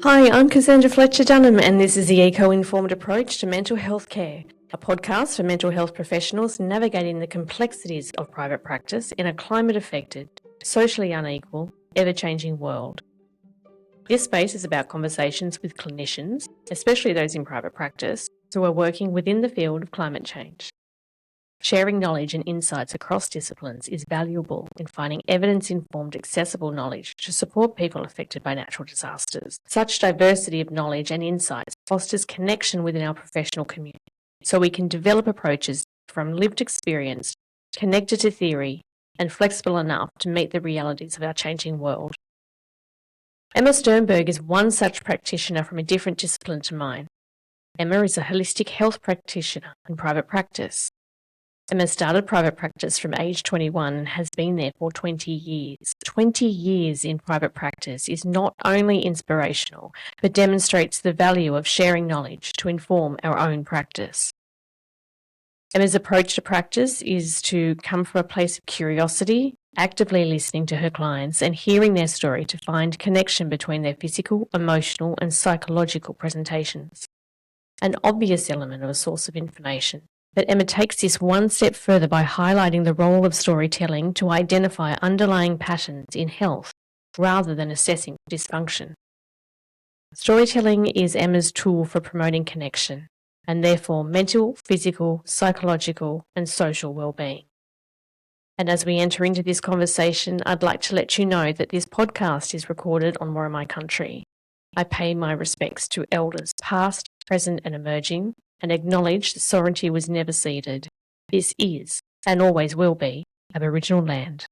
Hi, I'm Cassandra Fletcher-Dunham, and this is the Eco-Informed Approach to Mental Health Care, a podcast for mental health professionals navigating the complexities of private practice in a climate-affected, socially unequal, ever-changing world. This space is about conversations with clinicians, especially those in private practice, who are working within the field of climate change. Sharing knowledge and insights across disciplines is valuable in finding evidence-informed, accessible knowledge to support people affected by natural disasters. Such diversity of knowledge and insights fosters connection within our professional community, so we can develop approaches from lived experience, connected to theory, and flexible enough to meet the realities of our changing world. Emma Sternberg is one such practitioner from a different discipline to mine. Emma is a holistic health practitioner in private practice. Emma started private practice from age 21 and has been there for 20 years. 20 years in private practice is not only inspirational, but demonstrates the value of sharing knowledge to inform our own practice. Emma's approach to practice is to come from a place of curiosity, actively listening to her clients and hearing their story to find connection between their physical, emotional, and psychological presentations. An obvious element of a source of information. But Emma takes this one step further by highlighting the role of storytelling to identify underlying patterns in health rather than assessing dysfunction. Storytelling is Emma's tool for promoting connection and therefore mental, physical, psychological, and social well-being. And as we enter into this conversation, I'd like to let you know that this podcast is recorded on Worimi country. I pay my respects to elders past, present, and emerging, and acknowledge that sovereignty was never ceded. This is, and always will be, Aboriginal land.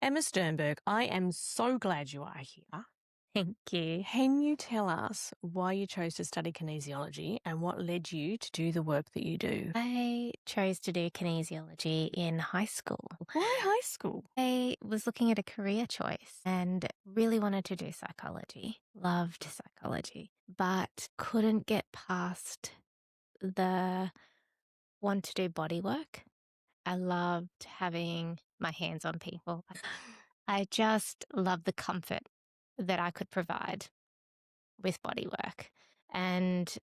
Emma Sternberg, I am so glad you are here. Thank you. Can you tell us why you chose to study kinesiology and what led you to do the work that you do? I chose to do kinesiology in high school. Why high school? I was looking at a career choice and really wanted to do psychology, loved psychology, but couldn't get past the want to do body work. I loved having my hands on people. I just loved the comfort that I could provide with body work. And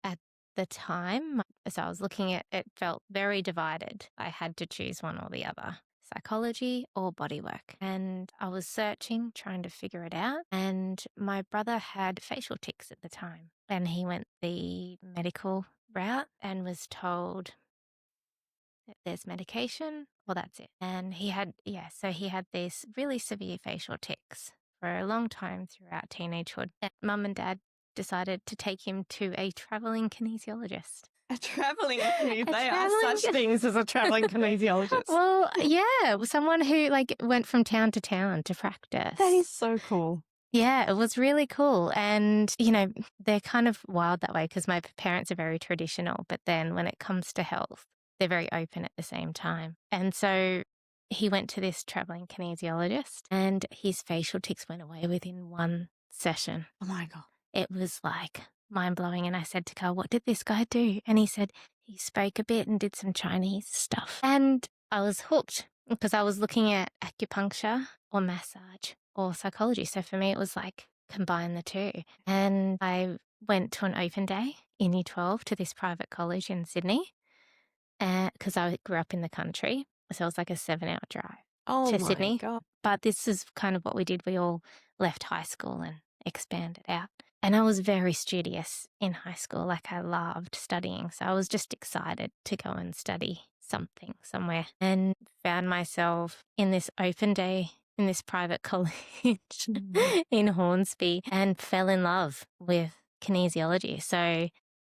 at the time, as I was looking at it, felt very divided. I had to choose one or the other, psychology or bodywork. And I was searching, trying to figure it out. And my brother had facial tics at the time. And he went the medical route and was told that there's medication or that's it. And he had these really severe facial tics for a long time throughout teenagehood. And Mum and Dad decided to take him to a travelling kinesiologist. A travelling kinesiologist. They are such things as a travelling kinesiologist. Well, yeah, someone who went from town to practice. That is so cool. Yeah, it was really cool. And, they're kind of wild that way because my parents are very traditional. But then when it comes to health, they're very open at the same time. And so he went to this travelling kinesiologist and his facial tics went away within one session. Oh my God. It was mind-blowing. And I said to Carl, what did this guy do? And he said he spoke a bit and did some Chinese stuff. And I was hooked because I was looking at acupuncture or massage or psychology. So for me, it was combine the two. And I went to an open day in Year 12 to this private college in Sydney because I grew up in the country. So it was a 7-hour drive to Sydney. God. But this is kind of what we did. We all left high school and expanded out. And I was very studious in high school. I loved studying. So I was just excited to go and study something somewhere and found myself in this open day in this private college in Hornsby and fell in love with kinesiology. So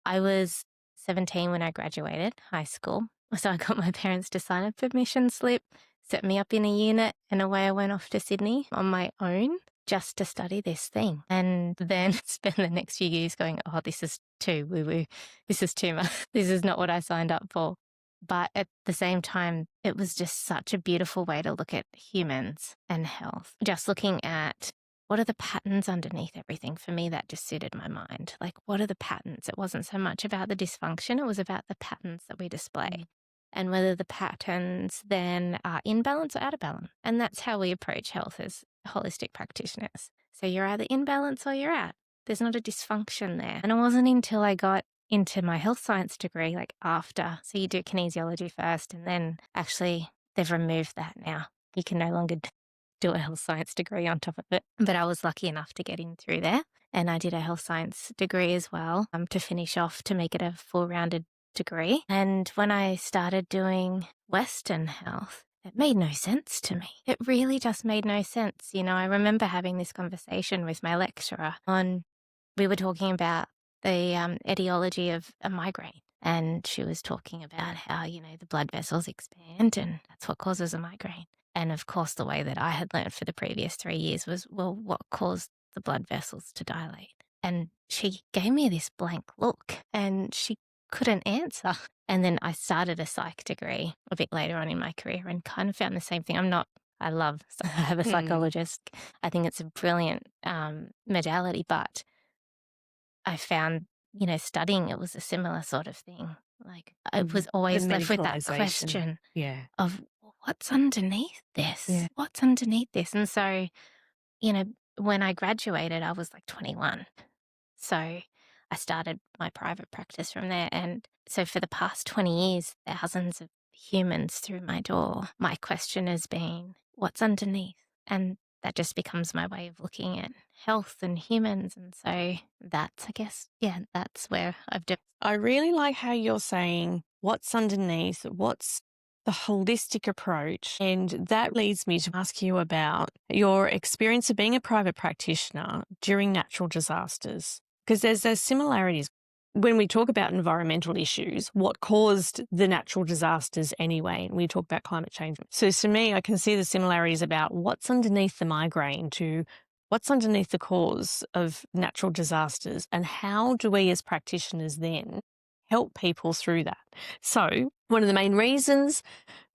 I was 17 when I graduated high school. So I got my parents to sign a permission slip, set me up in a unit, and away I went off to Sydney on my own just to study this thing. And then spend the next few years going, oh, this is too woo-woo. This is too much. This is not what I signed up for. But at the same time, it was just such a beautiful way to look at humans and health. Just looking at what are the patterns underneath everything. For me, that just suited my mind. What are the patterns? It wasn't so much about the dysfunction. It was about the patterns that we display. and whether the patterns then are in balance or out of balance. And that's how we approach health as holistic practitioners. So you're either in balance or you're out. There's not a dysfunction there. And it wasn't until I got into my health science degree, like after, so you do kinesiology first, and then actually they've removed that now. You can no longer do a health science degree on top of it. But I was lucky enough to get in through there. And I did a health science degree as well to finish off to make it a full-rounded degree. And when I started doing Western health, it made no sense to me. It really just made no sense. You know, I remember having this conversation with my lecturer we were talking about the etiology of a migraine. And she was talking about how, you know, the blood vessels expand and that's what causes a migraine. And of course, the way that I had learned for the previous 3 years was, well, what caused the blood vessels to dilate? And she gave me this blank look and she couldn't answer. And then I started a psych degree a bit later on in my career and kind of found the same thing. I have a psychologist. I think it's a brilliant modality, but I found, you know, studying it was a similar sort of thing. Like I was always left with that question of what's underneath this? Yeah. What's underneath this? And so, you know, when I graduated, I was like 21. So I started my private practice from there. And so for the past 20 years, thousands of humans through my door, my question has been, what's underneath? And that just becomes my way of looking at health and humans. And so that's, I guess, that's where I've done. I really like how you're saying what's underneath, what's the holistic approach. And that leads me to ask you about your experience of being a private practitioner during natural disasters. Because there's those similarities. When we talk about environmental issues, what caused the natural disasters anyway? And we talk about climate change. So to me, I can see the similarities about what's underneath the migraine to what's underneath the cause of natural disasters and how do we as practitioners then help people through that? So one of the main reasons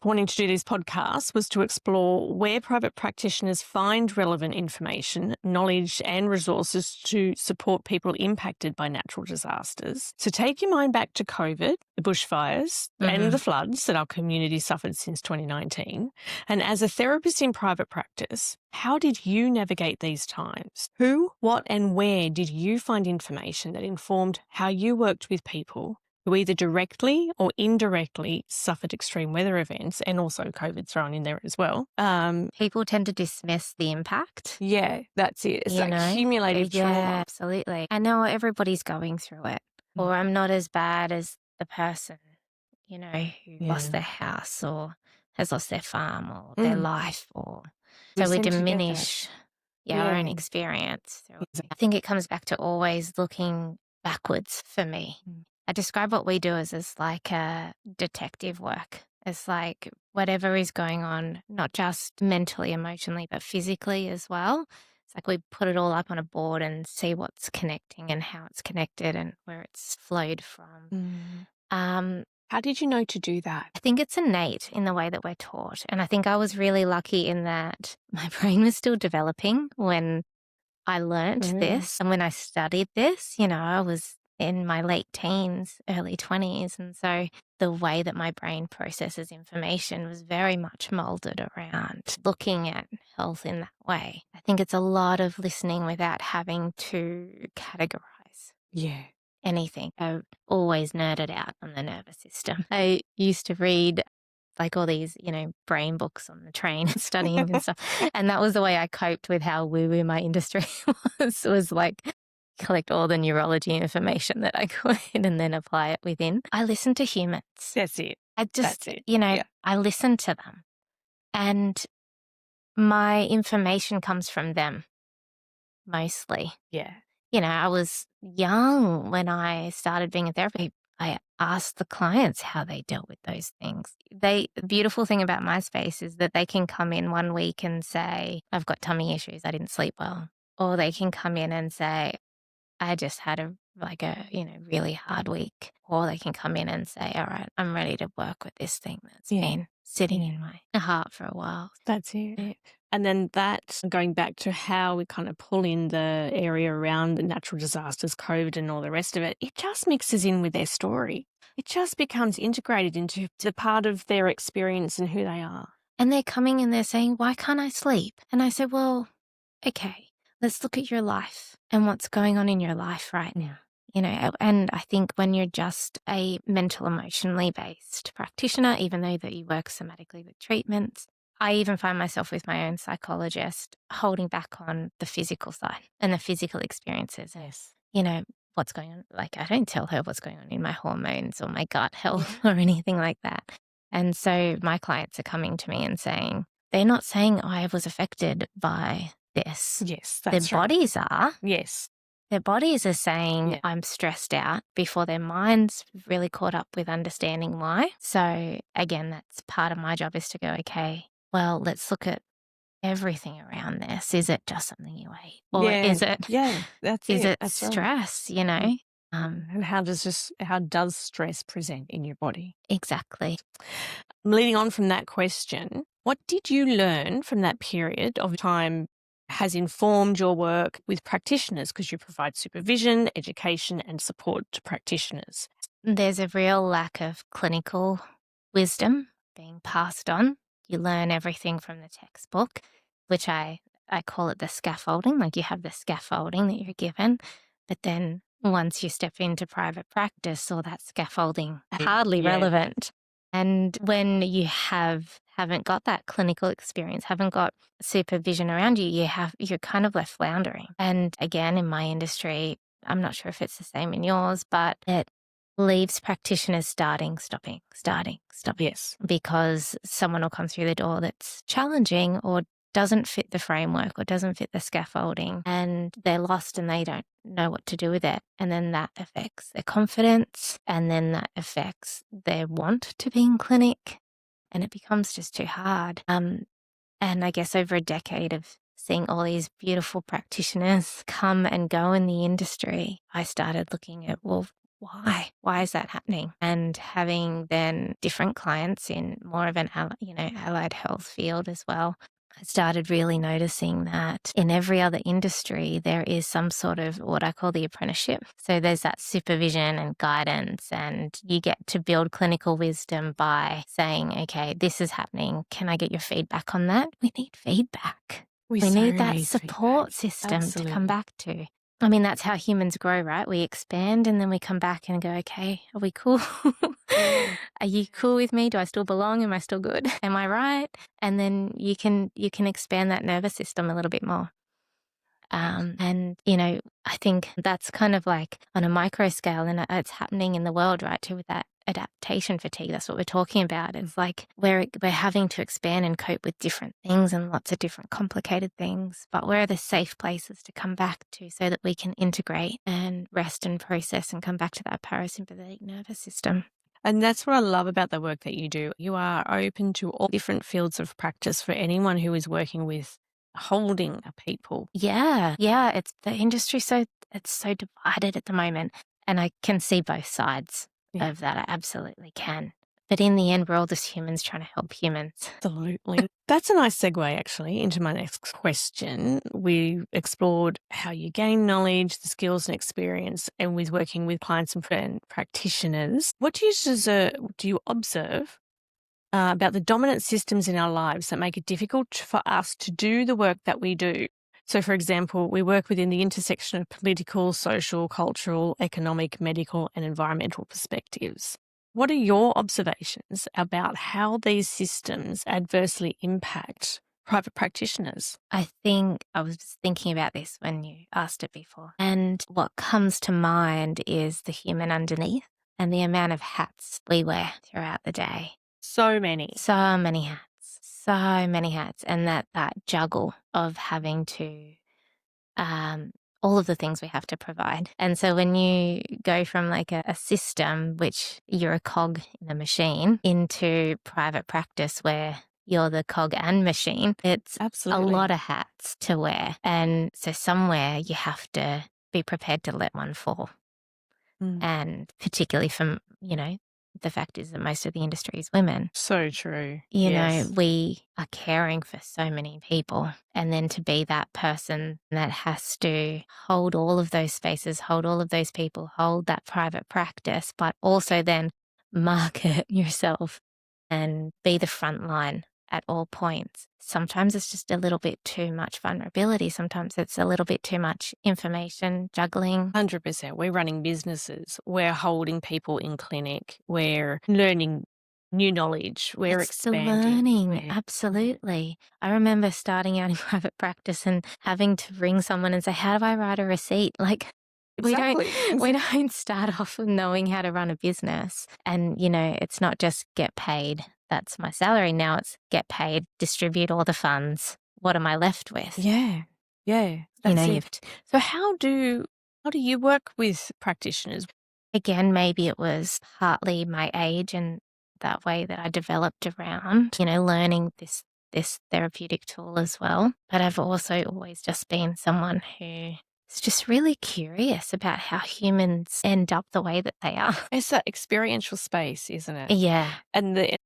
for wanting to do these podcasts was to explore where private practitioners find relevant information, knowledge and resources to support people impacted by natural disasters. So take your mind back to COVID, the bushfires and the floods that our community suffered since 2019. And as a therapist in private practice, how did you navigate these times? Who, what and where did you find information that informed how you worked with people who either directly or indirectly suffered extreme weather events, and also COVID thrown in there as well? People tend to dismiss the impact. Yeah, that's it. It's that cumulative trauma. Yeah, absolutely. I know everybody's going through it, or I'm not as bad as the person, you know, who lost their house or has lost their farm or their life, or so we diminish our own experience. I think it comes back to always looking backwards for me. I describe what we do as like a detective work. It's like whatever is going on, not just mentally, emotionally, but physically as well. It's like we put it all up on a board and see what's connecting and how it's connected and where it's flowed from. How did you know to do that? I think it's innate in the way that we're taught. And I think I was really lucky in that my brain was still developing when I learnt this. And when I studied this, you know, I was in my late teens, early 20s. And so the way that my brain processes information was very much molded around looking at health in that way. I think it's a lot of listening without having to categorize. Anything. I always nerded out on the nervous system. I used to read like all these, you know, brain books on the train studying and stuff. And that was the way I coped with how woo-woo my industry was like collect all the neurology information that I could and then apply it within. I listen to humans. That's it. I listen to them. And my information comes from them mostly. You know, I was young when I started being a therapist. I asked the clients how they dealt with those things. The beautiful thing about my space is that they can come in one week and say, I've got tummy issues, I didn't sleep well. Or they can come in and say, I just had a really hard week. Or they can come in and say, all right, I'm ready to work with this thing that's been sitting in my heart for a while. That's it. And then that, going back to how we kind of pull in the area around the natural disasters, COVID and all the rest of it, it just mixes in with their story. It just becomes integrated into the part of their experience and who they are. And they're coming and they're saying, why can't I sleep? And I said, well, okay, let's look at your life and what's going on in your life right now. And I think when you're just a mental, emotionally based practitioner, even though that you work somatically with treatments, I even find myself with my own psychologist holding back on the physical side and the physical experiences. Yes. What's going on. Like, I don't tell her what's going on in my hormones or my gut health or anything like that. And so my clients are coming to me and saying, they're not saying I was affected by this. Yes, Their that's right. bodies are. Yes. Their bodies are saying I'm stressed out before their minds really caught up with understanding why. So again, that's part of my job, is to go, okay, well, let's look at everything around this. Is it just something you ate? Or is it that's is it. it That's stress, And how does stress present in your body? Exactly. Leading on from that question, what did you learn from that period of time has informed your work with practitioners, because you provide supervision, education and support to practitioners? There's a real lack of clinical wisdom being passed on. You learn everything from the textbook, which I call it the scaffolding. Like, you have the scaffolding that you're given, but then once you step into private practice, all that scaffolding hardly relevant. And when you haven't got that clinical experience, haven't got supervision around you, you're kind of left floundering. And again, in my industry, I'm not sure if it's the same in yours, but it leaves practitioners starting, stopping. Yes. Because someone will come through the door that's challenging or doesn't fit the framework or doesn't fit the scaffolding, and they're lost and they don't know what to do with it. And then that affects their confidence, and then that affects their want to be in clinic, and it becomes just too hard. And I guess over a decade of seeing all these beautiful practitioners come and go in the industry, I started looking at, well, why? Why is that happening? And having then different clients in more of an allied health field as well, I started really noticing that in every other industry, there is some sort of what I call the apprenticeship. So there's that supervision and guidance, and you get to build clinical wisdom by saying, okay, this is happening. Can I get your feedback on that? We need feedback. We need that support system to come back to. I mean, that's how humans grow, right? We expand and then we come back and go, okay, are we cool? Are you cool with me? Do I still belong? Am I still good? Am I right? And then you can expand that nervous system a little bit more. I think that's kind of like on a micro scale, and it's happening in the world, right, too, with that adaptation fatigue. That's what we're talking about. It's like we're having to expand and cope with different things and lots of different complicated things, but where are the safe places to come back to so that we can integrate and rest and process and come back to that parasympathetic nervous system. And that's what I love about the work that you do. You are open to all different fields of practice for anyone who is working with holding people. Yeah. It's the industry, it's so divided at the moment, and I can see both sides of that. I absolutely can. But in the end, we're all just humans trying to help humans. Absolutely. That's a nice segue, actually, into my next question. We explored how you gain knowledge, the skills and experience, and with working with clients and practitioners. What do you observe about the dominant systems in our lives that make it difficult for us to do the work that we do? So, for example, we work within the intersection of political, social, cultural, economic, medical, and environmental perspectives. What are your observations about how these systems adversely impact private practitioners? I think I was just thinking about this when you asked it before. And what comes to mind is the human underneath and the amount of hats we wear throughout the day. So many hats, and that juggle of having to all of the things we have to provide. And so when you go from like a system, which you're a cog in a machine, into private practice where you're the cog and machine, it's a lot of hats to wear. And so somewhere you have to be prepared to let one fall. And particularly from, the fact is that most of the industry is women. So true. We are caring for so many people. And then to be that person that has to hold all of those spaces, hold all of those people, hold that private practice, but also then market yourself and be the front line at all points. Sometimes it's just a little bit too much vulnerability. Sometimes it's a little bit too much information juggling. 100%. We're running businesses. We're holding people in clinic. We're learning new knowledge. We're It's the expanding. learning, We're- absolutely. I remember starting out in private practice and having to ring someone and say, how do I write a receipt? Like, Exactly. we don't start off with knowing how to run a business. And, it's not just get paid. That's my salary. Now it's get paid, distribute all the funds. What am I left with? Yeah. Yeah. That's you've it. So how do you work with practitioners? Again, maybe it was partly my age and that way that I developed around, learning this therapeutic tool as well. But I've also always just been someone who is just really curious about how humans end up the way that they are. It's that experiential space, isn't it? Yeah. And the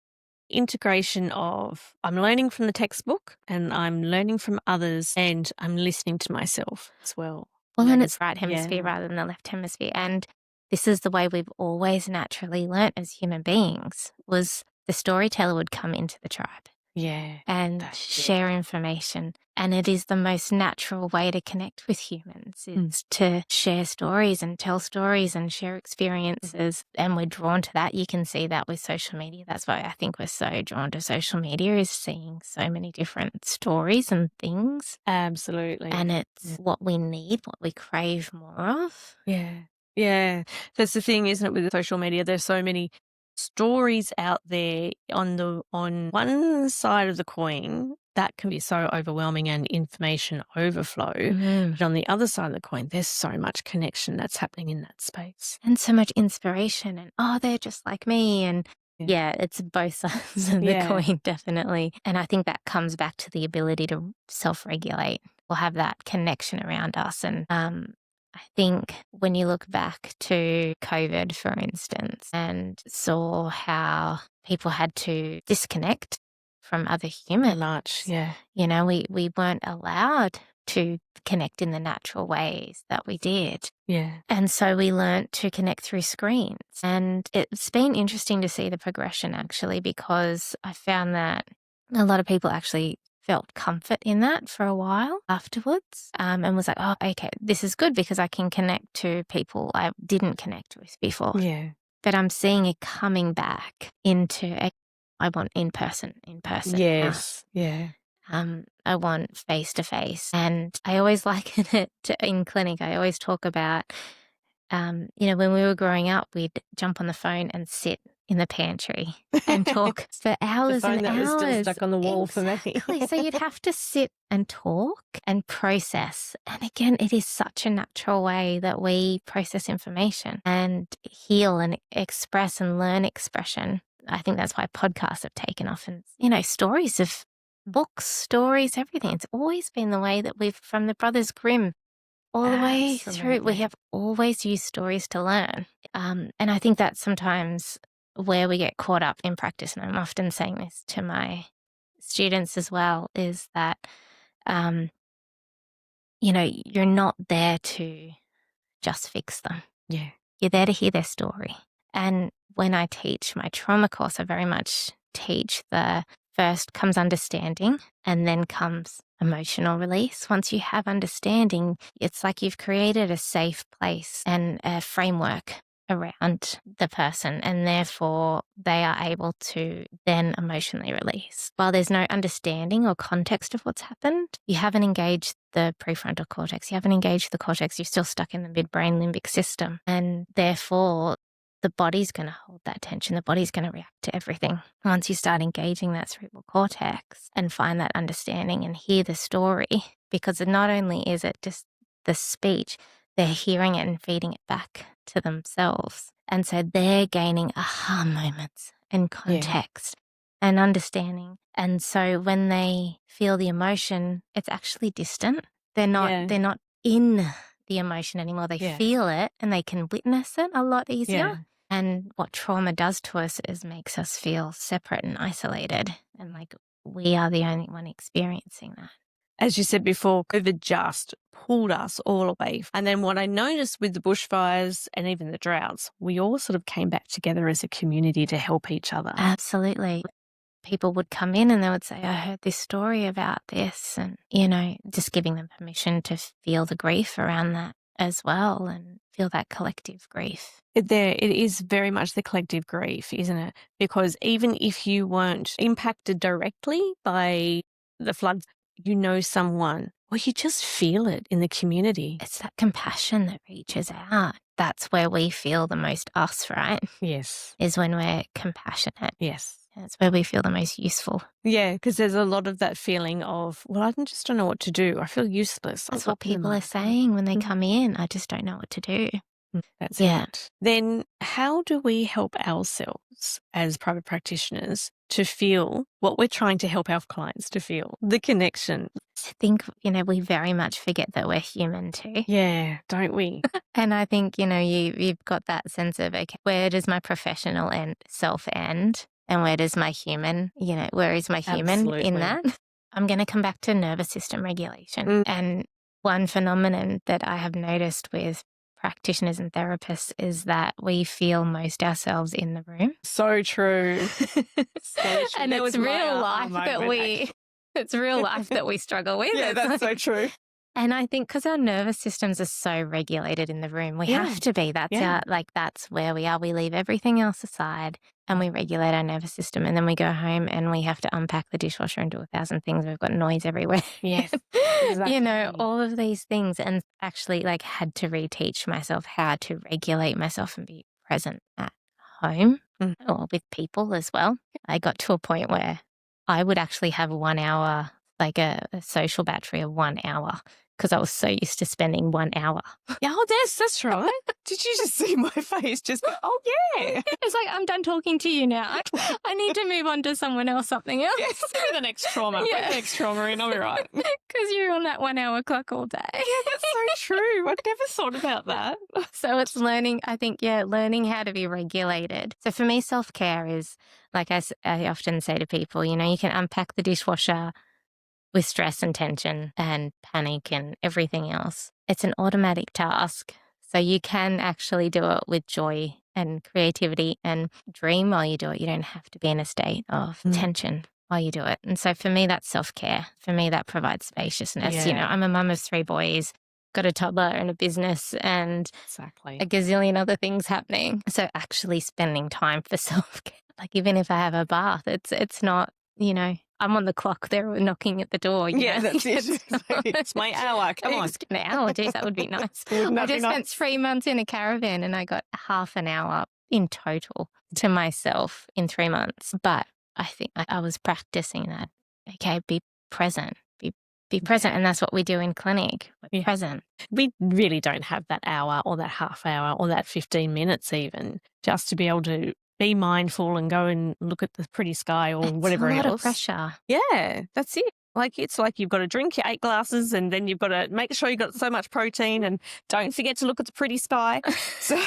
integration of I'm learning from the textbook and I'm learning from others and I'm listening to myself as well. Well, You know, and it's right hemisphere yeah. rather than the left hemisphere. And this is the way we've always naturally learnt as human beings, was the storyteller would come into the tribe. Yeah. And That's share information. And it is the most natural way to connect with humans is to share stories and tell stories and share experiences. And we're drawn to that. You can see that with social media. That's why I think we're so drawn to social media, is seeing so many different stories and things. Absolutely. And it's what we need, what we crave more of. Yeah. Yeah. That's the thing, isn't it, with social media? There's so many stories out there on one side of the coin that can be so overwhelming and information overflow. But on the other side of the coin, there's so much connection that's happening in that space. And so much inspiration and, they're just like me. And yeah, it's both sides of the coin, definitely. And I think that comes back to the ability to self-regulate or have that connection around us. And I think when you look back to COVID, for instance, and saw how people had to disconnect from other humans. Much, yeah. We weren't allowed to connect in the natural ways that we did. Yeah. And so we learnt to connect through screens. And it's been interesting to see the progression, actually, because I found that a lot of people actually felt comfort in that for a while afterwards, and was like, oh, okay, this is good because I can connect to people I didn't connect with before. Yeah. But I'm seeing it coming back into, I want in person. Yes. Yeah. I want face to face. And I always liken it to, in clinic, I always talk about, when we were growing up, we'd jump on the phone and sit in the pantry and talk for hours and that hours. was still stuck on the wall for me. Exactly. So you'd have to sit and talk and process. And again, it is such a natural way that we process information and heal and express and learn expression. I think that's why podcasts have taken off, and, stories of books, stories, everything. It's always been the way that we've, from the Brothers Grimm all the way through, we have always used stories to learn. And I think that's sometimes where we get caught up in practice. And I'm often saying this to my students as well, is that, you're not there to just fix them. Yeah. You're there to hear their story. And when I teach my trauma course, I very much teach the first comes understanding and then comes emotional release. Once you have understanding, it's like you've created a safe place and a framework around the person, and therefore they are able to then emotionally release. While there's no understanding or context of what's happened, you haven't engaged the prefrontal cortex, you haven't engaged the cortex, you're still stuck in the midbrain limbic system, and therefore the body's going to hold that tension. The body's going to react to everything. Once you start engaging that cerebral cortex and find that understanding and hear the story, because not only is it just the speech, they're hearing it and feeding it back to themselves. And so they're gaining aha moments and context and understanding. And so when they feel the emotion, it's actually distant. They're not in the emotion anymore. They feel it and they can witness it a lot easier. Yeah. And what trauma does to us is makes us feel separate and isolated, and like we are the only one experiencing that. As you said before, COVID just pulled us all away. And then what I noticed with the bushfires and even the droughts, we all sort of came back together as a community to help each other. Absolutely. People would come in and they would say, I heard this story about this, and, just giving them permission to feel the grief around that as well and feel that collective grief. It is very much the collective grief, isn't it? Because even if you weren't impacted directly by the floods, someone, or you just feel it in the community. It's that compassion that reaches out. That's where we feel the most us, right? Yes. Is when we're compassionate. Yes. That's where we feel the most useful. Yeah, because there's a lot of that feeling of, well, I just don't know what to do. I feel useless. That's what people are saying when they come in. I just don't know what to do. That's it. Then how do we help ourselves as private practitioners to feel what we're trying to help our clients to feel, the connection? I think, we very much forget that we're human too. Yeah, don't we? And I think, you've got that sense of, okay, where does my professional self end? And where does my human, where is my human in that? I'm going to come back to nervous system regulation. And one phenomenon that I have noticed with practitioners and therapists is that we feel most ourselves in the room. So true. And it's real life that we struggle with. Yeah, that's so true. And I think because our nervous systems are so regulated in the room, we have to be. That's where we are. We leave everything else aside and we regulate our nervous system. And then we go home and we have to unpack the dishwasher and do 1,000 things. We've got noise everywhere. Yes, exactly. All of these things. And actually had to reteach myself how to regulate myself and be present at home or with people as well. I got to a point where I would actually have 1 hour, a social battery of 1 hour, because I was so used to spending 1 hour. Yeah, that's right. Did you just see my face? Just go, oh, yeah. It's like, I'm done talking to you now. I need to move on to someone else, something else. Yes, the next trauma. Yeah. Bring the next trauma in, I'll be right. Because you're on that 1 hour clock all day. Yeah, that's so true. I'd never thought about that. So it's learning how to be regulated. So for me, self-care is, like I often say to people, you can unpack the dishwasher with stress and tension and panic and everything else. It's an automatic task. So you can actually do it with joy and creativity and dream while you do it. You don't have to be in a state of tension while you do it. And so for me, that's self-care. For me, that provides spaciousness. Yeah. I'm a mum of 3 boys, got a toddler and a business and exactly a gazillion other things happening. So actually spending time for self-care, even if I have a bath, it's not, I'm on the clock. They're knocking at the door. That's it. It's my hour. Come on. An hour. Geez, that would be nice. I just spent 3 months in a caravan and I got half an hour in total to myself in 3 months. But I think I was practicing that. Okay, be present. Be present. And that's what we do in clinic. We're present. We really don't have that hour or that half hour or that 15 minutes even just to be able to be mindful and go and look at the pretty sky or whatever else. It's a lot of pressure. Yeah, that's it. It's like you've got to drink your 8 glasses and then you've got to make sure you've got so much protein and don't forget to look at the pretty sky. So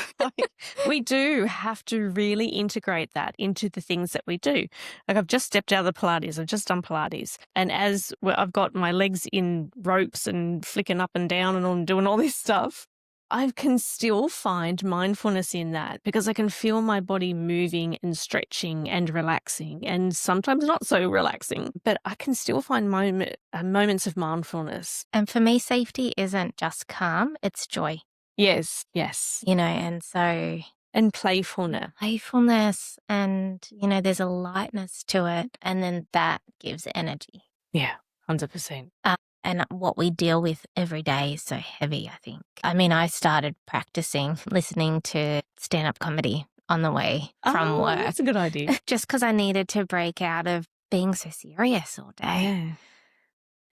we do have to really integrate that into the things that we do. I've just stepped out of the Pilates. I've just done Pilates. And I've got my legs in ropes and flicking up and down and doing all this stuff, I can still find mindfulness in that because I can feel my body moving and stretching and relaxing and sometimes not so relaxing, but I can still find moments of mindfulness. And for me, safety isn't just calm, it's joy. Yes. And so... And playfulness. And, there's a lightness to it and then that gives energy. Yeah, 100%. And what we deal with every day is so heavy, I think. I started practicing listening to stand-up comedy on the way from work. That's a good idea. Just because I needed to break out of being so serious all day. Yeah.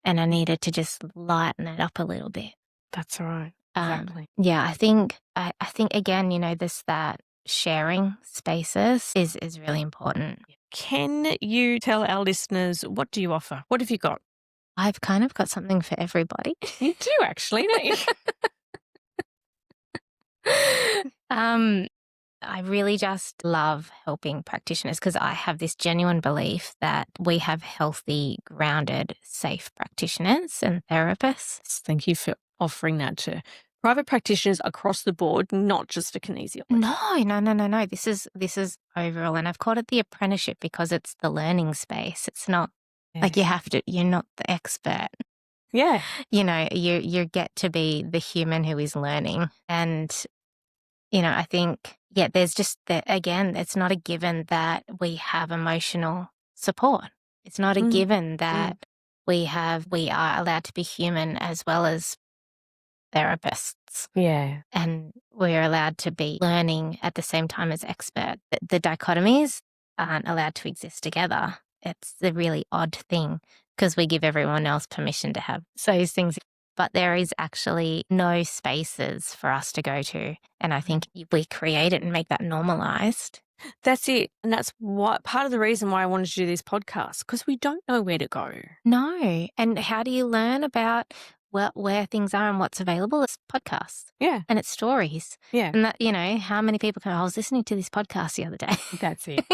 And I needed to just lighten it up a little bit. That's right. Exactly. Yeah, I think again, that sharing spaces is really important. Can you tell our listeners, what do you offer? What have you got? I've kind of got something for everybody. You do actually, don't you? I really just love helping practitioners because I have this genuine belief that we have healthy, grounded, safe practitioners and therapists. Thank you for offering that to private practitioners across the board, not just for kinesiology. No. This is overall, and I've called it the apprenticeship because it's the learning space. It's not like you're not the expert. Yeah. You get to be the human who is learning. And, I think, there's just that, again, it's not a given that we have emotional support. It's not a given that we are allowed to be human as well as therapists. Yeah. And we're allowed to be learning at the same time as expert. The dichotomies aren't allowed to exist together. It's a really odd thing because we give everyone else permission to have those things. But there is actually no spaces for us to go to. And I think if we create it and make that normalized. That's it. And that's what part of the reason why I wanted to do this podcast, because we don't know where to go. No. And how do you learn about where things are and what's available? It's podcasts. Yeah. And it's stories. Yeah. And that, how many people I was listening to this podcast the other day. That's it.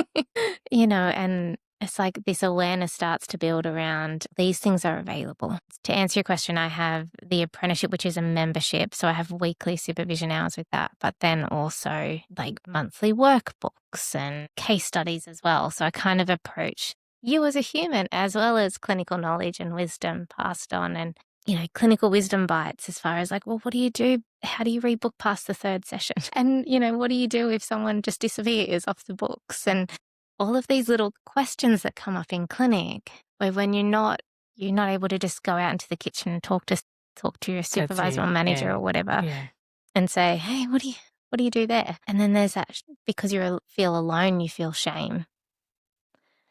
And it's like this awareness starts to build around these things are available. To answer your question, I have the apprenticeship, which is a membership. So I have weekly supervision hours with that, but then also like monthly workbooks and case studies as well. So I kind of approach you as a human as well as clinical knowledge and wisdom passed on, and clinical wisdom bites as far as like, well, what do you do? How do you read book past the third session? And, what do you do if someone just disappears off the books? And all of these little questions that come up in clinic where when you're not able to just go out into the kitchen and talk to your supervisor or manager or whatever and say, hey, what do you do there? And then there's that, because you feel alone, you feel shame.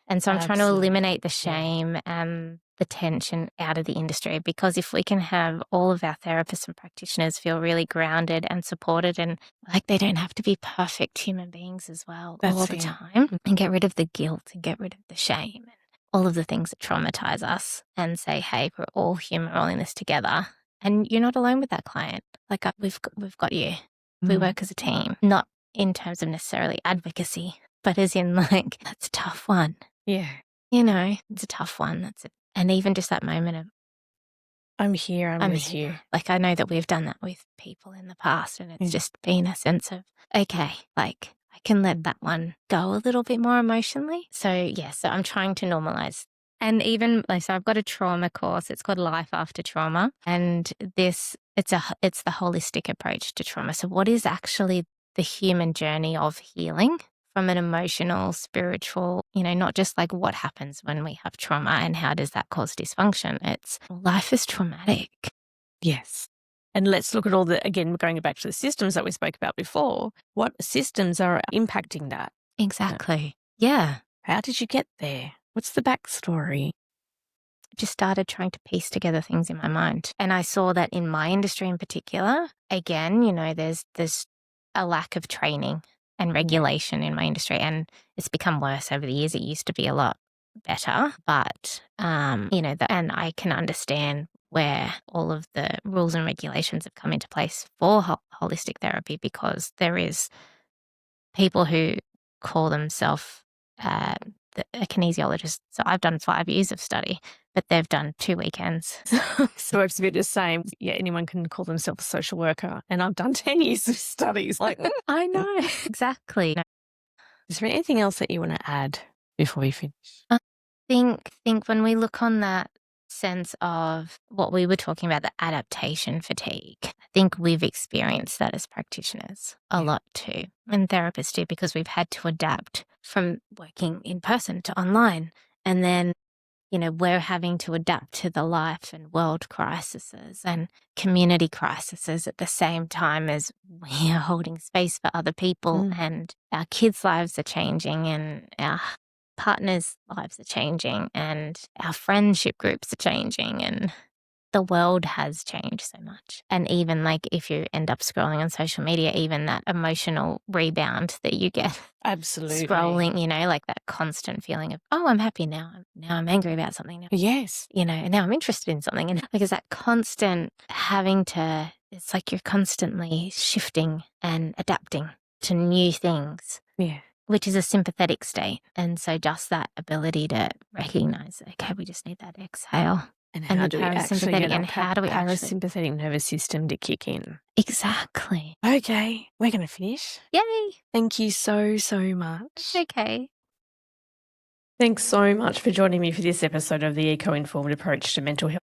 And so I'm trying to eliminate the shame and the tension out of the industry, because if we can have all of our therapists and practitioners feel really grounded and supported and like they don't have to be perfect human beings as well all the time, and get rid of the guilt and get rid of the shame and all of the things that traumatize us, and say, hey, we're all human, we're all in this together. And you're not alone with that client. Like we've got you. We work as a team, not in terms of necessarily advocacy, but as in like, that's a tough one. Yeah. It's a tough one. That's it. And even just that moment of, I'm here, I'm with you. Like, I know that we've done that with people in the past, and it's just been a sense of, okay, like I can let that one go a little bit more emotionally. So so I'm trying to normalize. And even so I've got a trauma course. It's called Life After Trauma. And it's the holistic approach to trauma. So what is actually the human journey of healing from an emotional, spiritual, not just like what happens when we have trauma and how does that cause dysfunction. It's life is traumatic. Yes. And let's look at all again, going back to the systems that we spoke about before. What systems are impacting that? Exactly. Yeah. How did you get there? What's the backstory? Just started trying to piece together things in my mind. And I saw that in my industry in particular, again, there's a lack of training and regulation in my industry. And it's become worse over the years. It used to be a lot better, but, and I can understand where all of the rules and regulations have come into place for holistic therapy, because there is people who call themselves a kinesiologist. So I've done 5 years of study, but they've done 2 weekends. So it's a bit the same. Yeah, anyone can call themselves a social worker, and I've done 10 years of studies. Like, I know. Exactly. Is there anything else that you want to add before we finish? I think when we look on that sense of what we were talking about, the adaptation fatigue, I think we've experienced that as practitioners a lot too, and therapists too, because we've had to adapt from working in person to online. And then, we're having to adapt to the life and world crises and community crises at the same time as we are holding space for other people, and our kids' lives are changing, and our partners' lives are changing, and our friendship groups are changing, and the world has changed so much. And even like if you end up scrolling on social media, even that emotional rebound that you get absolutely scrolling, like that constant feeling of, oh, I'm happy now. Now I'm angry about something now. Yes. And now I'm interested in something. And like, it's that constant it's like you're constantly shifting and adapting. to new things, Yeah. which is a sympathetic state. And so just that ability to recognize, okay, we just need that exhale. And And how the do we actually parasympathetic, get and that how do we actually... parasympathetic nervous system to kick in? Exactly. Okay, we're going to finish. Yay. Thank you so, so much. Okay. Thanks so much for joining me for this episode of the Eco-Informed Approach to Mental Health.